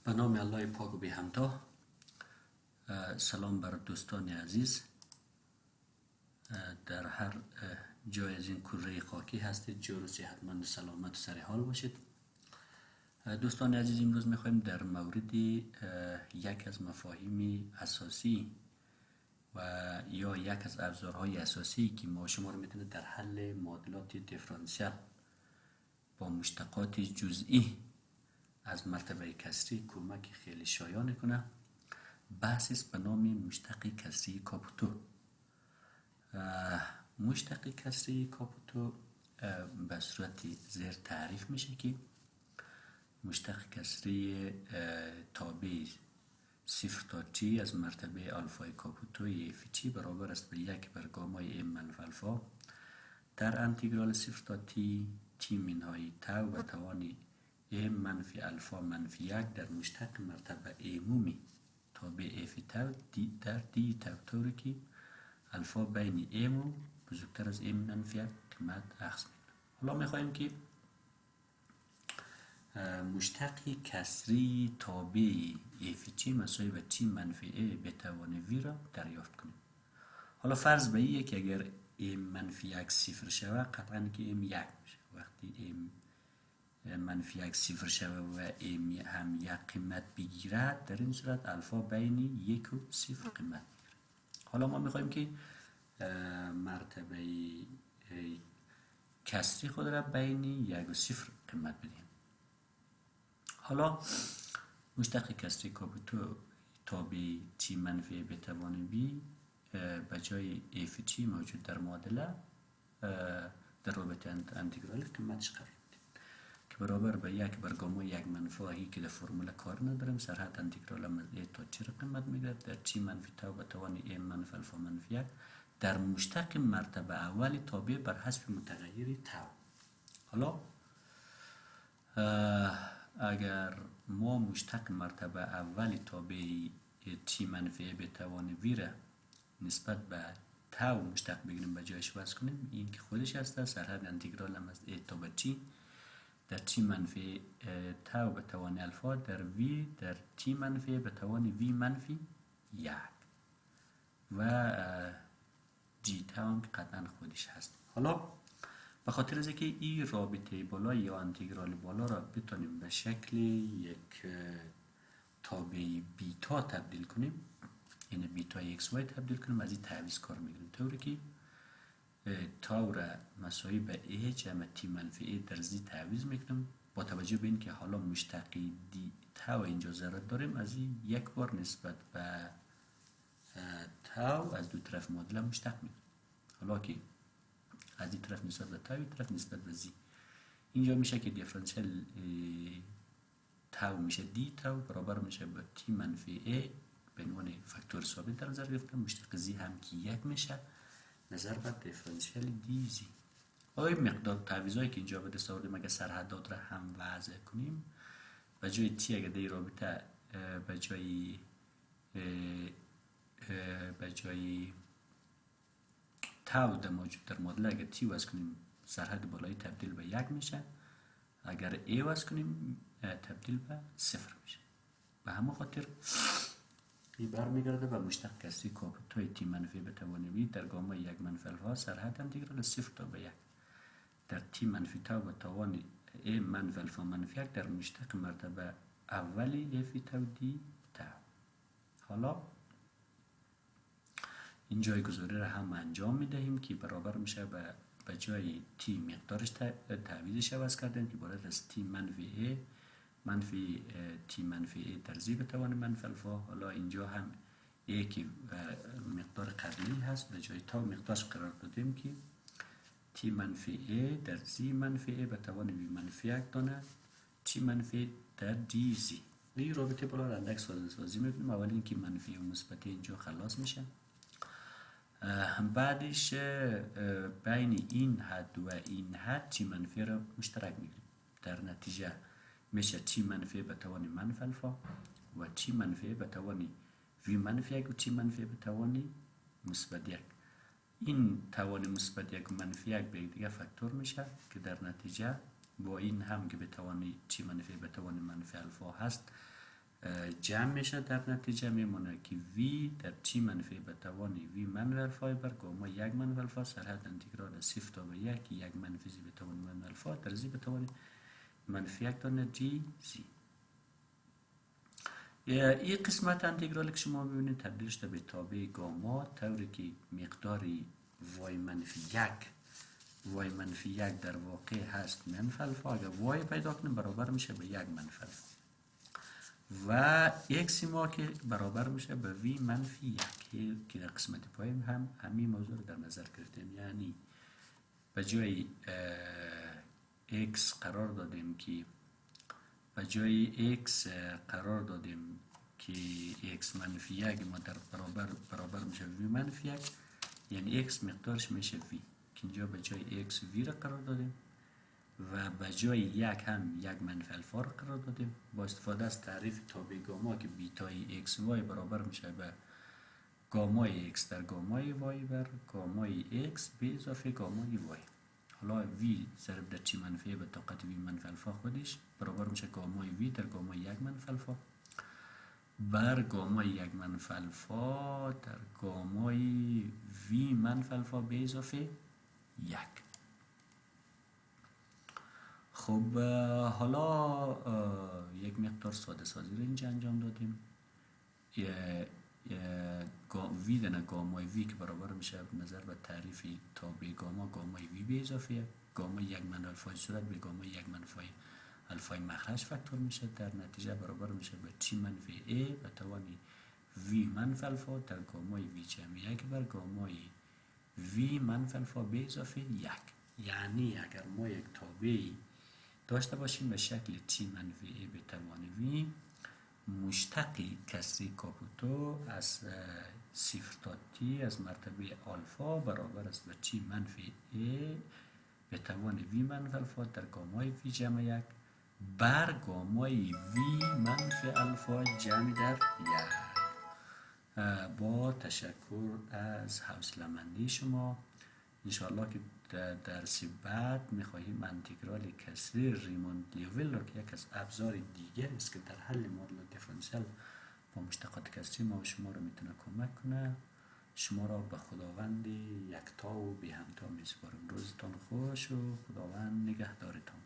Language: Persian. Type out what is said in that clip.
به نام الله پاک و بی همتا. سلام بر دوستان عزیز در هر جای از این کره خاکی هستید. جور و صحتمند و سلامت و سر حال باشید. دوستان عزیز، امروز میخوایم در مورد یک از مفاهیم اساسی و یا یک از ابزارهای اساسی که ما شما رو میتونه در حل معادلات دیفرانسیل با مشتقات جزئی از مرتبه کسری کمک خیلی شایان کنه. بحث است به نام مشتق کسری کاپوتو. مشتق کسری کاپوتو به صورت زیر تعریف میشه که مشتق کسری تابع صفر تا تی از مرتبه الفای کاپوتوی اف تی برابر است به یک بر گامای ام منفی الفا در انتگرال صفر تا تی تی منهای تو به توان ام منفی الفا منفی یک در مشتق مرتبه عمومی تابع اف تو در دی تو طوری که الفا بین ام و بزرگتر از ام منفی یک قیمت اخذ میکنه. حالا میخوایم که مشتق کسری تابع اف تی مساوی به تی منفی ای به توان وی را دریافت کنیم. حالا فرض به ایه که اگر ام منفی یک صفر شوه قطعا که ام یک میشه. وقتی ام منفی یک صفر شوه و ام هم یک قیمت بگیرد در این صورت الفا بین یک و صفر قیمت بگیرد. حالا ما میخوایم که مرتبه کسری خود را بین یک و صفر قیمت بدیم. حالا مشتق کسری کاپوتو تابع تی منفی به توان بی به جای اف تی موجود در معادله در رابطه انتگرال قیمتش قرار بدیم که برابر به یک بر گاما یک منفی که در فرمول کار نداریم. سرحد انتگرال از ای تا چی را قیمت میگیرد در تی منفی تو به توان ام منفی الفا منفی یک در مشتق مرتبه اول تابع بر حسب متغیر تو. حالا اگر ما مشتق مرتبه اول تابع تی منفی به توان وی را نسبت به تو مشتق بگیریم به جایش وضع کنیم، این که خودش هست سرحد انتگرال هم از ای تا به تی در تی منفی تو به توان الفا در وی در تی منفی به توان وی منفی یک و جی تو هم که قطعا خودش هست. حالا به خاطر از اینکه این رابطه بالا یا انتگرال بالا را بتونیم به شکل یک تابع بیتا تبدیل کنیم، یعنی بیتا ایکس وای تبدیل کنیم، از این تعویض کار میگیریم طوری که تاو را مساوی به ای جمع تی منفی ای در زی تعویض میکنیم. با توجه به اینکه حالا مشتقی دی تاو اینجا ضرورت داریم، از این یک بار نسبت به تاو از دو طرف معادله مشتق میکنیم. حالا که از این طرف نسبت به تاو، این طرف نسبت به زی، اینجا میشه که دیفرانسیل تاو میشه دی تاو برابر میشه به تی منفی ای به عنوان فاکتور ثابت در نظر گرفتم. مشتق زی هم که یک میشه نظر بر دیفرانسیل دی زی. آیا مقدار تعویضایی که اینجا به دست آوردیم اگه سرحدات را هم وضع کنیم، به جای تی اگه دی رابطه به جای تاو در موجود در معادله اگر تی وضع کنیم سرحد بالایی تبدیل به یک میشه، اگر ای وضع کنیم تبدیل به صفر میشه. به همه خاطر این برمیگرده به مشتق کسری کاپوتوی تی منفی به توان وی در گاما یک منفی الفا سرحد انتگرال صفر تا به یک در تی منفی تو به توان ای منفی الفا منفی یک در مشتق مرتبه اولی اف تو دی تو. حالا این جایگذاری را هم انجام میدهیم که برابر میشه به جای تی مقدارش تعویضش عوض کردیم که عبارت از تی منفی ای منفی تی منفی ای در زی به توان منفی الفا. حالا اینجا هم ای که مقدار قبلی هست به جای تا مقدارش قرار دادیم که تی منفی ای در زی منفی ای به توان وی منفی یک دانه تی منفی در دی زی. این رابطه بالا را اندک سازی میکنیم. اول اینکه منفی و مثبت اینجا خلاص میشه، بعدش بین این حد و این حد تی منفی را مشترک میگیریم. در نتیجه میشه تی منفی به توان منفی الفا و تی منفی به توان وی منفی یک و تی منفی به توان مثبت یک. این توان مثبت یک و منفی یک به دیگه فاکتور میشه که در نتیجه با این هم که به توان تی منفی به توان منفی الفا هست جمع میشه، در نتیجه میمونه که وی در چی منفی به توان وی منفی الفا بر گاما یک منفی الفا سرحد انتگرال از صفر تا به یک منفی زی به توان منفی الفا در زی به توان منفی یک تا جی زی. این قسمت انتگرال که شما ببینید تبدیل شده به تابع گاما، طوری که مقداری وای منفی یک در واقع هست منفی الفا. اگر وای پیدا کنیم برابر میشه به یک منفی الفا و x ما که برابر میشه به v منفی یک که در قسمت پایین هم همین موضوع رو در نظر گرفتیم. یعنی به جای x قرار دادیم که x منفی یک ما در برابر میشه v منفی یک، یعنی x مقدارش میشه v که اینجا به جای x v را قرار دادیم و به جای یک هم یک منفی الفا را قرار دادیم. با استفاده از تعریف تابع گاما که بیتای x وای برابر میشه به گامای x در گامای وای بر گامای x به اضافه گامای وای. حالا v ضرب در چی منفی به طاقت v منفی الفا خودش برابر میشه گامای v در گامای یک منفی الفا بر گامای یک منفی الفا در گامای v منفی الفا به اضافه یک. خب حالا یک مقدار ساده سازی رو اینجا انجام دادیم. وی دنه گامای وی که برابر میشه نظر به تعریف تابع گامای وی به اضافه گامای یک منفی الفای صورت به گامای یک منفی الفای مخرج فاکتور میشه، در نتیجه برابر میشه به چی منفی ای به توان وی منفی الفا در گامای وی جمع یک بر گامای وی منفی الفا به اضافه یک. یعنی اگر ما یک تابعی داشته باشیم به شکل تی منفی ای به توان وی، مشتق کسری کاپوتو از صفر تا تی از مرتبه آلفا برابر است به تی منفی ای به توان وی منفی الفا در گامای وی جمع یک بر گامای وی منفی الفا جمع در یک. با تشکر از حوصله‌مندی شما. انشاءالله که در درس بعد میخواهیم انتگرال کسری ریموند لیویل را که یک از ابزار دیگر است که در حل مدل دیفرانسیل با مشتقات کسری ما و شما را میتونه کمک کنه. شما را به خداوند یکتا و بی همتا میسپارم. روزتان خوش و خداوند نگهدارتان.